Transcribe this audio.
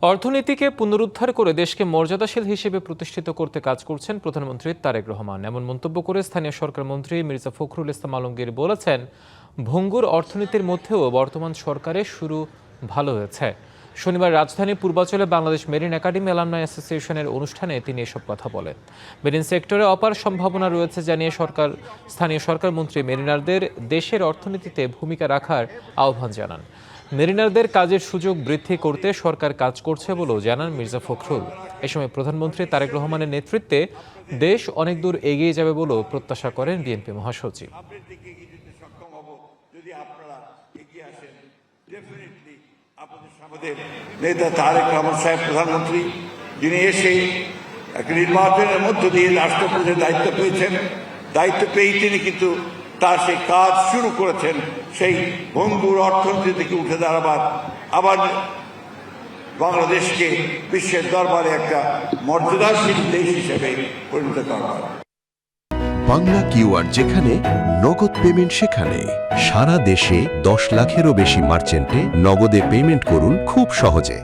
অর্থনীতিকে পুনরুদ্ধার করে দেশকে মর্যাদাশীল হিসেবে প্রতিষ্ঠিত করতে কাজ করছেন প্রধানমন্ত্রী তারেক রহমান। এমন মন্তব্য করে স্থানীয় সরকার মন্ত্রী মির্জা ফখরুল ইসলাম আলমগীর বলেছেন, ভঙ্গুর অর্থনীতির মধ্যেও বর্তমান সরকারের শুরু ভালো হয়েছে। শনিবার রাজধানীর পূর্বাঞ্চলে বাংলাদেশ মেরিন একাডেমি অ্যালামনাই অ্যাসোসিয়েশনের অনুষ্ঠানে তিনি এসব কথা বলেন। মেরিন সেক্টরে অপার সম্ভাবনা রয়েছে জানিয়ে স্থানীয় সরকার মন্ত্রী মেরিনারদের দেশের অর্থনীতিতে ভূমিকা রাখার আহ্বান জানান। মেরিনারদের কাজের সুযোগ বৃদ্ধি করতে সরকার কাজ করছে বলেও জানান মির্জা ফখরুল। এ সময় প্রধানমন্ত্রী তারেক রহমানের নেতৃত্বে দেশ অনেক দূর এগিয়ে যাবে বলেও প্রত্যাশা করেন বিএনপি মহাসচিব। নেতা তারেক রহমান সাহেব প্রধানমন্ত্রী, যিনি এসে এক নির্বাচনের মধ্য দিয়ে রাষ্ট্রপ্রধানের দায়িত্ব পেয়েছেন, দায়িত্ব পেয়েই তিনি কিন্তু তার সেই কাজ শুরু করেছেন, সেই ভঙ্গুর অর্থনীতি থেকে উঠে দাঁড়াবার, আবার বাংলাদেশকে বিশ্বের দরবারে একটা মর্যাদাশীল দেশ হিসেবে পরিণত করবার। বাংলা কিউআর যেখানে নগদ পেমেন্ট সেখানে। সারা দেশে 10 লাখেরও বেশি মার্চেন্টে নগদে পেমেন্ট করুন খুব সহজে।